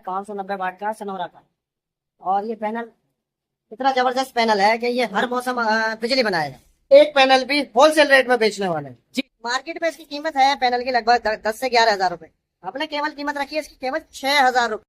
590 वाट का सनोरा का। और ये पैनल इतना जबरदस्त पैनल है कि ये हर मौसम बिजली बनाएगा। एक पैनल भी होलसेल रेट में बेचने वाले हैं जी। मार्केट में इसकी कीमत है पैनल की लगभग 10 से 11 हज़ार रुपए। आपने केवल कीमत रखी है इसकी केवल 6 हज़ार रुपए।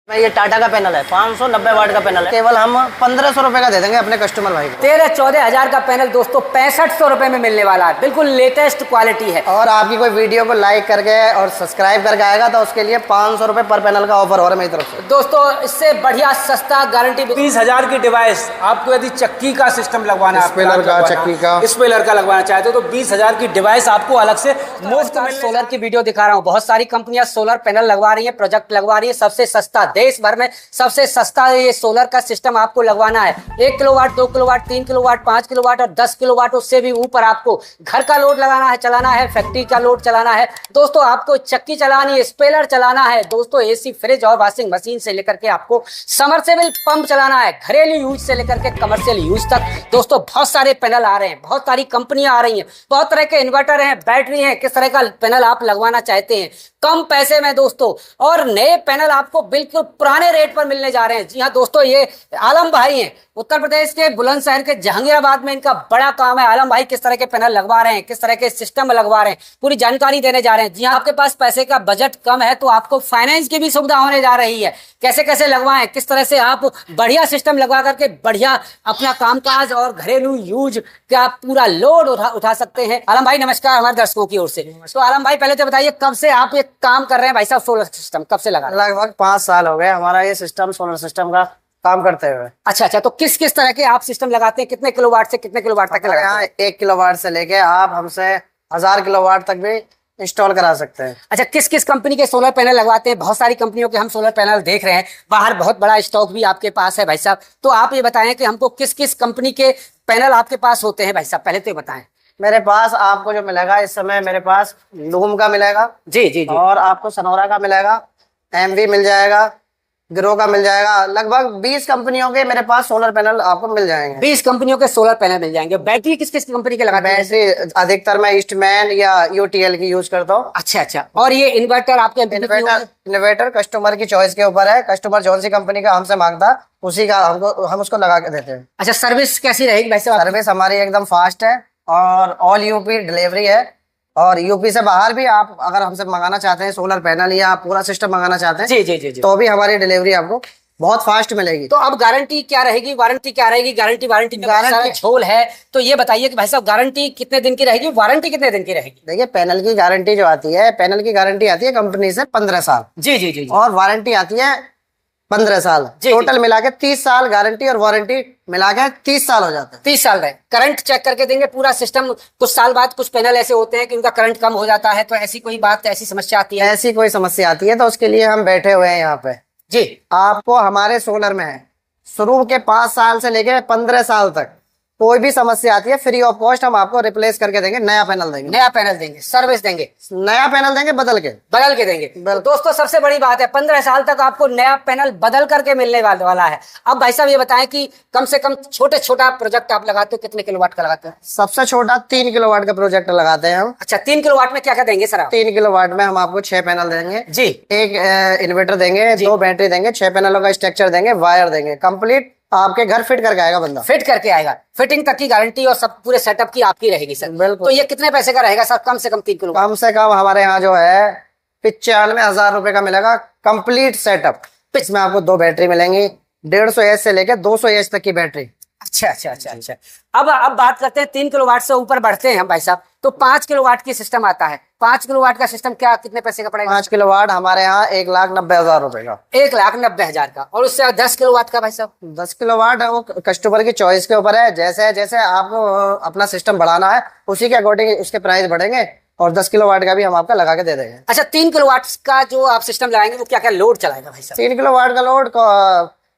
भाई ये टाटा का पैनल है, 590 वाट का पैनल है, केवल हम 1500 रुपए का दे देंगे अपने कस्टमर भाई को। 13-14 हजार का पैनल दोस्तों 6500 रुपए में मिलने वाला है। बिल्कुल लेटेस्ट क्वालिटी है। और आपकी कोई वीडियो को लाइक करके और सब्सक्राइब करके आएगा तो उसके लिए 500 रुपए पर पैनल का ऑफर हो रहा है मेरी तरफ से। दोस्तों इससे बढ़िया सस्ता गारंटी 20,000 की डिवाइस आपको यदि चक्की का सिस्टम लगवाना है, स्पेलर का, चक्की का, स्पेलर का लगवाना चाहते हो तो 20,000 की डिवाइस आपको अलग से मुफ्त में। सोलर की वीडियो दिखा रहा हूँ। बहुत सारी कंपनियां सोलर पैनल लगवा रही है, प्रोजेक्ट लगवा रही है। सबसे सस्ता देश भर में सबसे सस्ता ये सोलर का सिस्टम आपको लगवाना है। 1 किलोवाट, 2 किलोवाट, 3 किलोवाट, 5 किलोवाट और 10 किलोवाट, उससे भी ऊपर आपको घर का लोड लगाना है, चलाना है, फैक्ट्री का लोड चलाना है दोस्तों, आपको चक्की चलानी है, स्पेलर चलाना है दोस्तों, एसी, फ्रिज और वॉशिंग मशीन से लेकर के आपको समरसेबल पंप चलाना है, घरेलू यूज से लेकर के कमर्शियल यूज तक दोस्तों बहुत सारे पैनल आ रहे हैं, बहुत सारी कंपनियां आ रही हैं, बहुत तरह के इन्वर्टर हैं, बैटरी हैं। किस तरह का पैनल आप लगवाना चाहते हैं कम पैसे में दोस्तों, और नए पैनल आपको बिल्कुल पुराने रेट पर मिलने जा रहे हैं। जी हाँ दोस्तों, ये आलम भाई हैं उत्तर प्रदेश के बुलंदशहर के जहांगीराबाद में। इनका बड़ा काम है। आलम भाई किस तरह के पैनल लगवा रहे हैं, किस तरह के सिस्टम लगवा रहे हैं, पूरी जानकारी देने जा रहे हैं। जी हाँ, आपके पास पैसे का बजट कम है तो आपको फाइनेंस की भी सुविधा होने जा रही है। कैसे कैसे लगवाएं, किस तरह से आप बढ़िया सिस्टम लगवा करके बढ़िया अपना कामकाज और घरेलू यूज का पूरा लोड उठा सकते हैं। आलम भाई नमस्कार हमारे दर्शकों की ओर से। तो आलम भाई पहले तो बताइए कब से आप ये काम कर रहे हैं भाई साहब, सोलर सिस्टम कब से लगा? लगभग 5 साल हो गए हमारा ये सिस्टम, सोलर सिस्टम का काम करते हुए। अच्छा, तो किस किस तरह के आप सिस्टम लगाते हैं? कितने किलोवाट से कितने किलोवाट तक लगाते हैं? 1 किलोवाट से लेके आप हमसे 1000 किलोवाट तक भी इंस्टॉल करा सकते हैं। अच्छा, किस किस कंपनी के सोलर पैनल लगवाते हैं? बहुत सारी कंपनियों के हम सोलर पैनल देख रहे हैं, बाहर बहुत बड़ा स्टॉक भी आपके पास है भाई साहब। तो आप ये बताएं कि हमको किस किस कंपनी के पैनल आपके पास होते हैं भाई साहब, पहले तो ये बताएं। मेरे पास आपको जो मिलेगा इस समय, मेरे पास लूम का मिलेगा जी जी जी, और आपको सनोरा का मिलेगा, एमवी मिल जाएगा, ग्रो का मिल जाएगा। लगभग 20 कंपनियों के मेरे पास सोलर पैनल आपको मिल जाएंगे। 20 कंपनियों के सोलर पैनल मिल जाएंगे। बैटरी किस किस कंपनी के लगाते हैं? बैटरी अधिकतर मैं ईस्टमैन या यूटीएल की यूज करता हूँ। अच्छा, और ये इन्वर्टर आपके इन्वर्टर कस्टमर की चॉइस के ऊपर है। कस्टमर जौन सी कंपनी का हमसे मांगता उसी का हम उसको लगा के देते हैं। अच्छा, सर्विस कैसी रहेगी भाई साहब? सर्विस हमारी एकदम फास्ट है और ऑल यूपी डिलीवरी है। और यूपी से बाहर भी आप अगर हमसे मंगाना चाहते हैं सोलर पैनल या पूरा सिस्टम मंगाना चाहते हैं जी जी जी जी, तो भी हमारी डिलीवरी आपको बहुत फास्ट मिलेगी। तो अब गारंटी क्या रहेगी, वारंटी क्या रहेगी? गारंटी वारंटी झोल है, तो ये बताइए कि भाई साहब गारंटी कितने दिन की रहेगी, वारंटी कितने दिन की रहेगी? देखिए, पैनल की गारंटी जो आती है, पैनल की गारंटी आती है कंपनी से 15 साल। जी जी जी, और वारंटी आती है 15 साल। टोटल मिला के 30 साल गारंटी और वारंटी मिला के 30 साल हो जाते हैं। 30 साल रहे। करंट चेक करके देंगे पूरा सिस्टम? कुछ साल बाद कुछ पैनल ऐसे होते हैं कि उनका करंट कम हो जाता है, तो ऐसी कोई बात, ऐसी समस्या आती है? ऐसी कोई समस्या आती है तो उसके लिए हम बैठे हुए हैं यहाँ पे जी। आपको हमारे सोलर में है शुरू के 5 साल से लेके 15 साल तक कोई भी समस्या आती है फ्री ऑफ कॉस्ट हम आपको रिप्लेस करके देंगे, नया पैनल देंगे। नया पैनल देंगे, सर्विस देंगे, नया पैनल देंगे बदल के देंगे। तो दोस्तों सबसे बड़ी बात है 15 साल तक आपको नया पैनल बदल करके मिलने वाला है। अब भाई साहब ये बताएं कि कम से कम छोटा प्रोजेक्ट आप लगाते हो कितने किलोवाट का लगाते हैं? सबसे छोटा 3 किलोवाट का प्रोजेक्ट लगाते हैं हम। अच्छा, 3 किलोवाट में क्या क्या देंगे सर आप? 3 किलोवाट में हम आपको 6 पैनल देंगे जी। एक इन्वर्टर देंगे, 2 बैटरी देंगे, 6 पैनलों का स्ट्रक्चर देंगे, वायर देंगे, कंप्लीट आपके घर फिट करके आएगा बंदा। फिट करके आएगा, फिटिंग तक की गारंटी और सब पूरे सेटअप की आपकी रहेगी सर। बिल्कुल। तो ये कितने पैसे का रहेगा सर? कम से कम 3 किलो? कम से कम हमारे यहाँ जो है 95,000 रुपए का मिलेगा कंप्लीट सेटअप। इसमें आपको 2 बैटरी मिलेंगी, 150 एच से लेकर 200 एच तक की बैटरी। अच्छा। अब बात करते हैं 3 किलोवाट से ऊपर बढ़ते हैं हम भाई साहब, तो 5 किलोवाट की सिस्टम आता है। 5 किलोवाट का सिस्टम क्या कितने पैसे का पड़ेगा? 5 किलोवाट हमारे यहाँ 1,90,000 रुपए का। 1,90,000 का। और उससे 10 किलोवाट का भाई साहब? 10 किलोवाट वो कस्टमर की चॉइस के ऊपर है। जैसे जैसे आपको अपना सिस्टम बढ़ाना है उसी के अकॉर्डिंग उसके प्राइस बढ़ेंगे और 10 किलोवाट का भी हम आपका लगा के दे देंगे। अच्छा, 3 किलोवाट का जो आप सिस्टम लगाएंगे वो क्या क्या लोड चलाएगा भाई साहब? 3 किलोवाट का लोड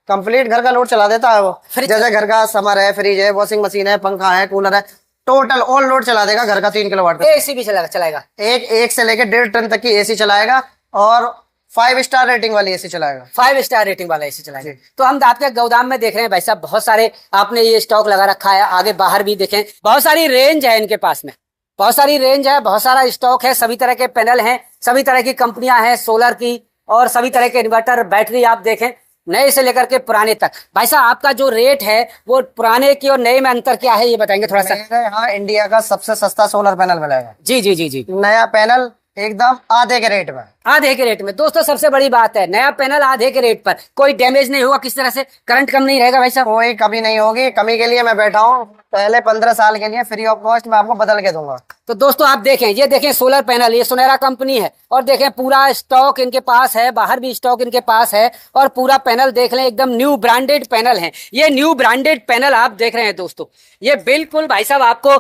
कंप्लीट घर का लोड चला देता है वो। जैसे घर का समर है, फ्रिज है, वॉशिंग मशीन है, पंखा है, कूलर है, टोटल ऑल लोड चला देगा घर का 3 किलोवाट का। एसी भी चलाएगा? एक से लेकर 1.5 टन तक की एसी चलाएगा और 5 स्टार रेटिंग वाली एसी चलाएगा। 5 स्टार रेटिंग वाला एसी चलाएगा। तो हम आपके गोदाम में देख रहे हैं भाई साहब, बहुत सारे आपने ये स्टॉक लगा रखा है। आगे बाहर भी देखें, बहुत सारी रेंज है इनके पास में, बहुत सारी रेंज है, बहुत सारा स्टॉक है, सभी तरह के पैनल हैं, सभी तरह की कंपनियां हैं सोलर की, और सभी तरह के इन्वर्टर, बैटरी आप देखें नए से लेकर के पुराने तक। भाई साहब आपका जो रेट है वो पुराने की और नए में अंतर क्या है ये बताएंगे थोड़ा सा। मेरे यहाँ इंडिया का सबसे सस्ता सोलर पैनल मिलेगा। जी जी जी जी। नया पैनल एकदम आधे के रेट में। आधे के रेट में दोस्तों, सबसे बड़ी बात है नया पैनल आधे के रेट पर, कोई डैमेज नहीं होगा किसी तरह से, करंट कम नहीं रहेगा भाई साहब। कोई कमी नहीं होगी, कमी के लिए मैं बैठा हूँ, पहले 15 साल के लिए फ्री ऑफ कॉस्ट मैं आपको बदल के दूंगा। तो दोस्तों आप देखें, ये देखें सोलर पैनल, ये सोनेरा कंपनी है और देखें पूरा स्टॉक इनके पास है, बाहर भी स्टॉक इनके पास है और पूरा पैनल देख लें एकदम न्यू ब्रांडेड पैनल है। ये न्यू ब्रांडेड पैनल आप देख रहे हैं दोस्तों, ये बिल्कुल भाई साहब आपको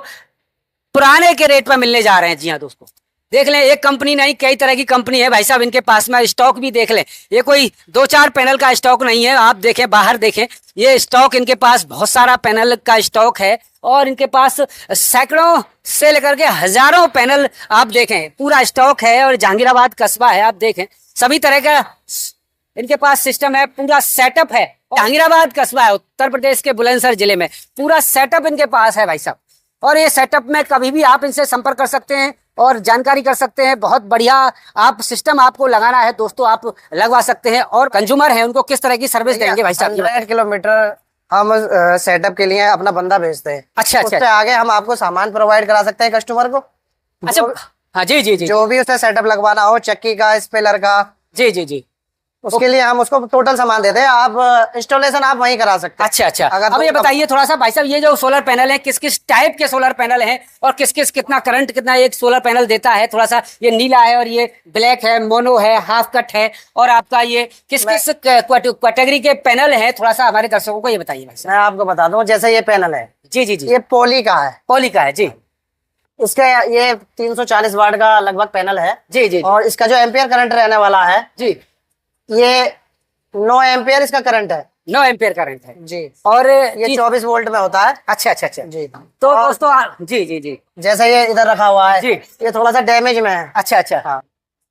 पुराने के रेट पर मिलने जा रहे हैं। जी हाँ दोस्तों, देख लें एक कंपनी नहीं कई तरह की कंपनी है भाई साहब इनके पास में, स्टॉक भी देख लें, ये कोई 2-4 पैनल का स्टॉक नहीं है। आप देखें बाहर देखें, ये स्टॉक इनके पास बहुत सारा पैनल का स्टॉक है और इनके पास सैकड़ों से लेकर के हजारों पैनल आप देखें पूरा स्टॉक है और जहांगीराबाद कस्बा है। आप देखें सभी तरह का इनके पास सिस्टम है, पूरा सेटअप है। जहांगीराबाद कस्बा है उत्तर प्रदेश के बुलंदशहर जिले में, पूरा सेटअप इनके पास है भाई साहब। और ये सेटअप में कभी भी आप इनसे संपर्क कर सकते हैं और जानकारी कर सकते हैं। बहुत बढ़िया आप सिस्टम आपको लगाना है दोस्तों, आप लगवा सकते हैं। और कंज्यूमर है उनको किस तरह की सर्विस देंगे भाई साहब? 100 किलोमीटर हम सेटअप के लिए अपना बंदा भेजते हैं। अच्छा अच्छा, उससे आगे हम आपको सामान प्रोवाइड करा सकते हैं कस्टमर को। अच्छा हाँ जी जी जी, जो भी उसे सेटअप लगवाना हो, चक्की का, स्पेलर का, जी जी जी, उसके लिए हम उसको टोटल सामान देते हैं। आप इंस्टॉलेशन आप वहीं करा सकते हैं। अच्छा अच्छा। अगर अब ये बताइए थोड़ा सा भाई साहब, ये जो सोलर पैनल है किस किस टाइप के सोलर पैनल हैं और किस किस कितना करंट कितना एक सोलर पैनल देता है? थोड़ा सा, ये नीला है और ये ब्लैक है, मोनो है, हाफ कट है, और आपका ये किस किस कैटेगरी के पैनल है? थोड़ा सा हमारे दर्शकों को ये बताइए भाई साहब। मैं आपको बता दूं, जैसे ये पैनल है, जी जी जी, ये पोली का है, पॉली का है जी इसका ये 340 वाट का लगभग पैनल है जी जी और इसका जो एम्पियर करंट रहने वाला है जी, ये 9 एम्पियर इसका करंट है 9 एम्पियर करंट है जी। और ये 24 वोल्ट में होता है अच्छा अच्छा अच्छा जी। तो दोस्तों जी जी जी, जैसे ये इधर रखा हुआ है जी। ये थोड़ा सा डैमेज में है। अच्छा अच्छा हाँ,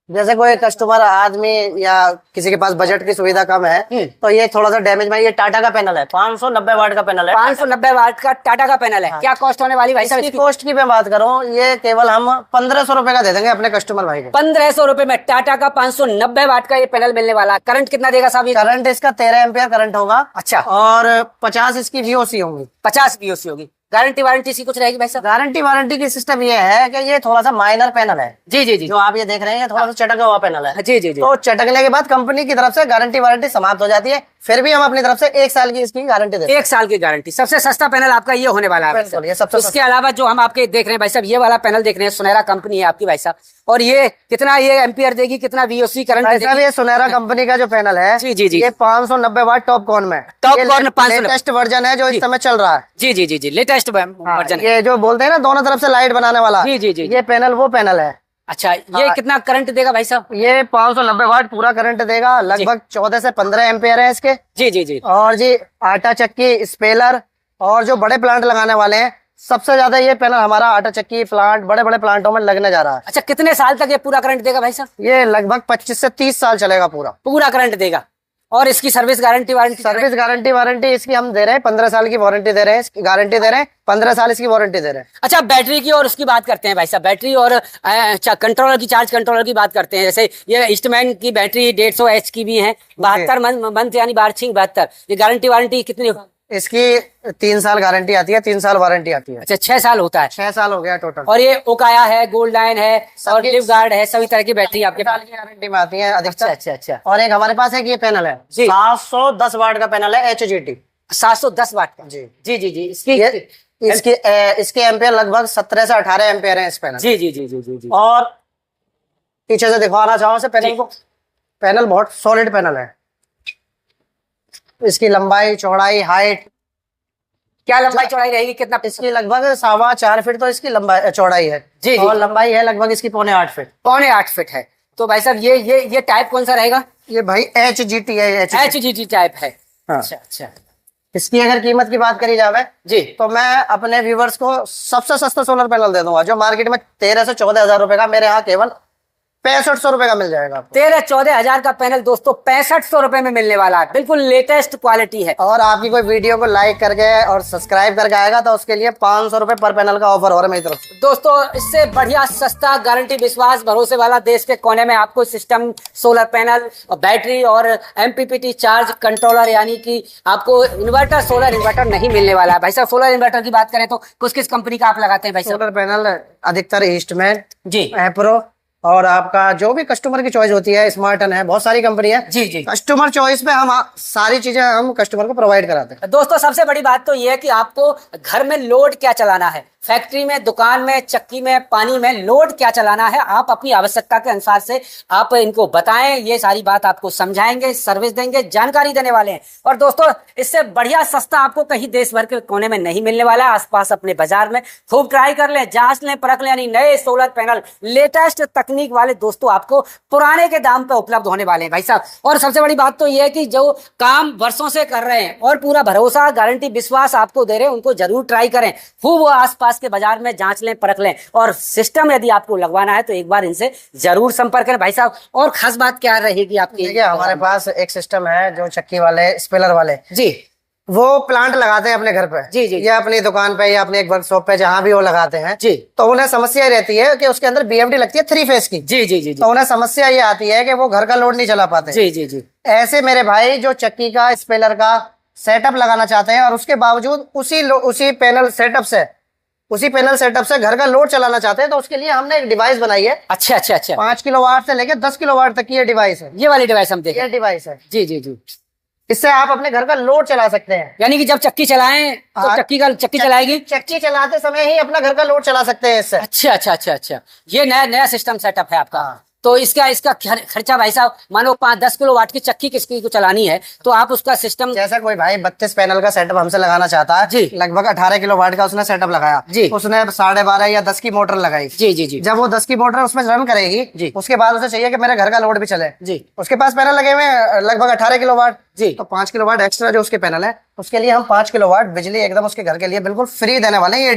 जैसे कोई कस्टमर आदमी या किसी के पास बजट की सुविधा कम है तो ये थोड़ा सा डैमेज में, ये टाटा का पैनल है, 590 वाट का पैनल है। 590 वाट का टाटा का पैनल है। हाँ। क्या कॉस्ट होने वाली भाई साहब इसकी इसकी? कॉस्ट की मैं बात करूं, ये केवल हम 1500 रुपए का दे देंगे अपने कस्टमर भाई को। 1500 रुपए में टाटा का 590 वाट का ये पैनल मिलने वाला। करंट कितना देगा साहब ये? करंट इसका 13 एम्पियर करंट होगा। अच्छा, और 50 इसकी VOC होंगी। 50 बीओसी होगी। गारंटी वारंटी इसकी कुछ रहेगी भाई साहब? गारंटी वारंटी की सिस्टम ये है कि ये थोड़ा सा माइनर पैनल है, जी जी जी जो आप ये देख रहे हैं थोड़ा सा चटका हुआ पैनल है। जी जी जी, तो चटकने के बाद कंपनी की तरफ से गारंटी वारंटी समाप्त हो जाती है, फिर भी हम अपनी तरफ से 1 साल की इसकी गारंटी देते हैं। 1 साल की गारंटी। सबसे सस्ता पैनल आपका ये होने वाला है भाई बिल्कुल, साहब। ये सबसे उसके अलावा जो हम आपके देख रहे हैं भाई साहब, ये वाला पैनल देख रहे हैं, सोनेरा कंपनी है आपकी भाई साहब, और ये कितना ये एम्पियर देगी, कितना VOC करंट भाई साहब, देगी? ये सोनेरा कंपनी का जो पैनल है जी जी जी, ये 590 वाट टॉप कॉर्न में, टॉप कॉर्न 590 लेटेस्ट वर्जन है जो इस समय चल रहा है। जी जी जी जी, लेटेस्ट हाँ, वर्जन है। ये जो बोलते हैं ना दोनों तरफ से लाइट बनाने वाला, जी जी जी, ये पैनल वो पैनल है। अच्छा, ये कितना करंट देगा भाई साहब? ये 590 वाट पूरा करंट देगा, लगभग 14 से 15 एम्पियर है इसके। जी जी जी, और जी आटा चक्की, स्पेलर और जो बड़े प्लांट लगाने वाले हैं, सबसे ज्यादा ये पैनल हमारा आटा चक्की प्लांट, बड़े बड़े प्लांटों में लगने जा रहा है। अच्छा, कितने साल तक ये पूरा करंट देगा भाई साहब? ये लगभग 25 से 30 साल चलेगा पूरा। पूरा करंट देगा। और इसकी service guarantee warranty? Service guarantee warranty इसकी हम दे रहे हैं, 15 साल की वारंटी दे रहे हैं, इसकी गारंटी दे रहे हैं, 15 साल इसकी वारंटी दे रहे हैं। अच्छा, बैटरी की और उसकी बात करते हैं भाई साहब, बैटरी और कंट्रोलर की, चार्ज कंट्रोलर की बात करते हैं। जैसे ये ईस्टमैन की बैटरी 150 H की भी है, 72 मंथ यानी वार्षिक 72। ये गारंटी वारंटी कितनी? इसकी 3 साल गारंटी आती है, 3 साल वारंटी आती है। अच्छा, 6 साल होता है। 6 साल हो गया टोटल। और ये ओकाया है, गोल्ड लाइन है और सबकी- लिव गार्ड है, सभी तरह की बैटरी आपके पास? साल की गारंटी में आती है अधिकतर। अच्छा अच्छा, और एक हमारे पास एक ये पैनल है, जी। 710 वाट का पैनल है, HGT। 710 वाट का? जी जी जी जी, इसकी इसके एम्पियर लगभग 17 से 18 एम्पियर है इस पैनल। जी जी जी जी जी जी, और पीछे से दिखाना चाहूँ से पैनल को, पैनल बहुत सॉलिड पैनल है। इसकी लंबाई, चौड़ाई, हाइट, क्या लंबाई चौड़ाई रहेगी? कितना? इसकी लगभग 4.25 फीट तो इसकी लंबाई चौड़ाई है। जी, जी। और लंबाई है लगभग इसकी 7.25 फीट। 7.25 फीट है। तो भाई साहब ये टाइप कौन सा रहेगा? ये भाई HGT है, HGT टाइप है। हाँ। अच्छा अच्छा इसकी अगर कीमत की बात करी जावे जी, तो मैं अपने व्यूवर्स को सबसे सस्ता सोलर पैनल दे दूंगा, जो मार्केट में 13 से 14 हजार रुपए का, मेरे यहाँ केवल 6500 रुपए का मिल जाएगा आपको। 13-14 हजार का पैनल दोस्तों 6500 रुपए में मिलने वाला है, बिल्कुल लेटेस्ट क्वालिटी है। और आपकी कोई वीडियो को लाइक करके और सब्सक्राइब करके आएगा तो उसके लिए 500 रुपए पर पैनल का ऑफर हो रहा है मेरी तरफ से। दोस्तों इससे बढ़िया सस्ता गारंटी विश्वास भरोसे वाला देश के कोने में आपको सिस्टम, सोलर पैनल और बैटरी और MPPT चार्ज कंट्रोलर यानी कि आपको इन्वर्टर, सोलर इन्वर्टर नहीं मिलने वाला है। भाई साहब सोलर इन्वर्टर की बात करें तो किस कंपनी का आप लगाते हैं भाई साहब? सोलर पैनल अधिकतर ईस्टमैन जी, एप्रो और आपका जो भी कस्टमर की चॉइस होती है, स्मार्टन है, बहुत सारी कंपनी है। जी जी। कस्टमर चॉइस पे हम सारी चीजें हम कस्टमर को प्रोवाइड कराते हैं। दोस्तों सबसे बड़ी बात तो ये है कि आपको घर में लोड क्या चलाना है, फैक्ट्री में, दुकान में, चक्की में, पानी में लोड क्या चलाना है, आप अपनी आवश्यकता के अनुसार से आप इनको बताएं। ये सारी बात आपको समझाएंगे, सर्विस देंगे, जानकारी देने वाले हैं। और दोस्तों इससे बढ़िया सस्ता आपको कहीं देश भर के कोने में नहीं मिलने वाला। आसपास अपने बाजार में खूब ट्राई कर लें, जांच लें, परख लें, यानी नए सोलर पैनल लेटेस्ट तकनीक वाले दोस्तों आपको पुराने के दाम पे उपलब्ध होने वाले हैं भाई साहब। और सबसे बड़ी बात तो ये है कि जो काम वर्षों से कर रहे हैं और पूरा भरोसा, गारंटी, विश्वास आपको दे रहे हैं, उनको जरूर ट्राई करें। खूब वो आसपास के बाजार में जांच लें, परख लें। और सिस्टम यदि आपको लगवाना है तो एक बार इनसे जरूर संपर्क करें भाई साहब। और खास बात क्या रहेगी आपकी? देखिए हमारे पास एक सिस्टम है जो चक्की वाले, स्पेलर वाले जी, वो प्लांट लगाते हैं अपने घर पे जी जी, या अपनी दुकान पे या अपनी एक वर्कशॉप पे, जहां भी वो लगाते हैं जी, तो उन्हें समस्या रहती है कि उसके अंदर BMD लगती है 3 फेज की। जी जी जी जी, तो उन्हें समस्या ये आती है कि वो घर का लोड नहीं चला पाते। जी जी जी। ऐसे मेरे भाई जो चक्की का, स्पेलर का सेटअप लगाना चाहते हैं और उसके बावजूद उसी पैनल सेटअप से घर का लोड चलाना चाहते हैं, तो उसके लिए हमने एक डिवाइस बनाई है। अच्छा अच्छा अच्छा, 5 किलोवाट से लेकर 10 किलोवाट तक की ये डिवाइस है। ये वाली डिवाइस हम देखें। ये डिवाइस है, जी जी जी। इससे आप अपने घर का लोड चला सकते हैं। यानी कि जब चक्की चलाएं तो हाँ, चक्की चलाएगी, चक्की चलाते समय ही अपना घर का लोड चला सकते हैं इससे। अच्छा अच्छा अच्छा अच्छा, ये नया सिस्टम सेटअप है आपका। हाँ। तो इसका खर्चा भाई साहब, मानो 5-10 किलोवाट की चक्की किसकी को चलानी है तो आप उसका सिस्टम, जैसा कोई भाई 32 पैनल का सेटअप हमसे लगाना चाहता है जी, लगभग 18 किलोवाट का उसने सेटअप लगाया जी, उसने 12.5 या 10 की मोटर लगाई। जी जी जी। जब वो 10 की मोटर उसमें रन करेगी जी, उसके बाद उसे चाहिए कि मेरे घर का लोड भी चले। जी, उसके पास पैनल लगे हुए हैं लगभग 18 किलोवाट जी, तो 5 किलोवाट एक्स्ट्रा जो उसके पैनल है उसके लिए हम 5 किलोवाट बिजली एकदम उसके घर के लिए बिल्कुल फ्री देने वाले हैं। ये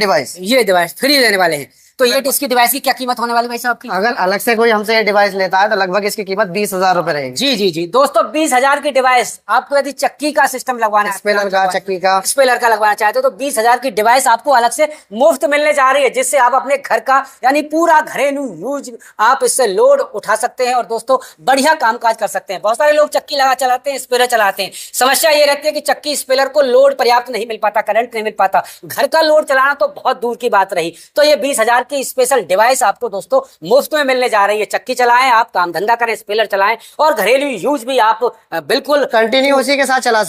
डिवाइस फ्री देने वाले हैं। तो ये इसकी डिवाइस की क्या कीमत होने वाली भाई साहब की? अगर अलग से कोई हमसे ये डिवाइस लेता है तो लगभग इसकी कीमत 20,000 रुपए रहेगी। जी जी जी। दोस्तों 20,000 की डिवाइस आपको यदि चक्की का सिस्टम लगवाना है, स्पेलर का, चक्की का, स्पेलर का लगवाना चाहते हो तो 20,000 की डिवाइस आपको अलग से मुफ्त मिलने जा रही है, जिससे आप अपने घर का यानी पूरा घरेलू यूज आप इससे लोड उठा सकते हैं और दोस्तों बढ़िया कामकाज कर सकते हैं। बहुत सारे लोग चक्की लगा चलाते हैं, स्पेलर चलाते हैं, समस्या ये रहती है कि चक्की स्पेलर को लोड पर्याप्त नहीं मिल पाता, करंट नहीं मिल पाता, घर का लोड चलाना तो बहुत दूर की बात रही। तो ये 20,000 की स्पेशल डिवाइस आपको दोस्तों मुफ्त में मिलने जा रही है। चक्की चलाएं, आप काम धंधा करें, स्पेलर चलाएं और घरेलू यूज भी आप बिल्कुल कंटिन्यू उसी के साथ चला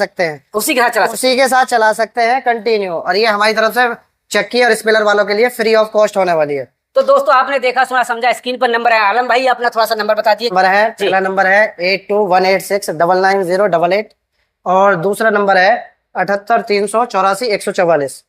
सकते हैं, कंटिन्यू। और ये हमारी तरफ से चक्की और स्पेलर वालों के लिए फ्री ऑफ कॉस्ट होने वाली है। तो दोस्तों आपने देखा सुना समझा, स्क्रीन पर नंबर है। आलम भाई अपना थोड़ा सा नंबर बता दिए। नंबर है, पहला नंबर है 8218699088 और दूसरा नंबर है 78348144।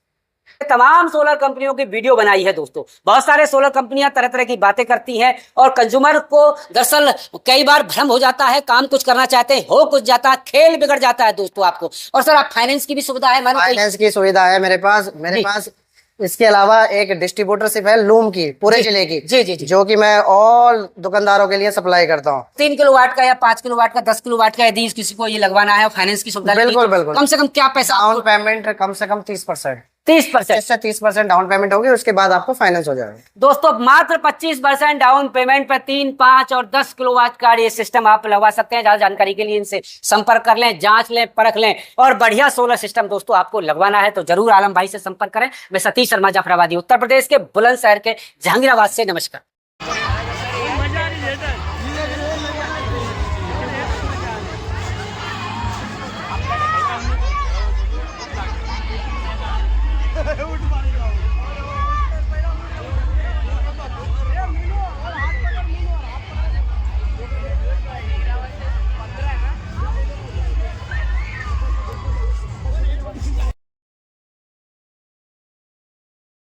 तमाम सोलर कंपनियों की वीडियो बनाई है दोस्तों। बहुत सारे सोलर कंपनियां तरह तरह की बातें करती हैं और कंज्यूमर को दरअसल कई बार भ्रम हो जाता है, काम कुछ करना चाहते हैं, हो कुछ जाता है, खेल बिगड़ जाता है दोस्तों आपको। और सर आप फाइनेंस की भी सुविधा है? फाइनेंस की सुविधा है मेरे पास। इसके अलावा एक डिस्ट्रीब्यूटरशिप है लूम की, पूरे जिले की, जी जी जी, जो कि मैं ऑल दुकानदारों के लिए सप्लाई करता हूँ। 3 किलोवाट का या 5 किलोवाट का, 10 किलोवाट का यदि किसी को ये लगवाना है, फाइनेंस की सुविधा बिल्कुल बिल्कुल। कम से कम क्या पैसा? डाउन पेमेंट कम से कम 30%। 30% डाउन पेमेंट होगी, उसके बाद आपको फाइनेंस हो जाएगा। दोस्तों मात्र 25% डाउन पेमेंट पर 3, 5 और 10 किलोवाट का ये सिस्टम आप लगवा सकते हैं। ज्यादा जानकारी के लिए इनसे संपर्क कर लें, जांच लें, परख लें और बढ़िया सोलर सिस्टम दोस्तों आपको लगवाना है तो जरूर आलम भाई से संपर्क करें। मैं सतीश शर्मा, जाफराबादी, उत्तर प्रदेश के बुलंदशहर के जहांगीराबाद से। नमस्कार।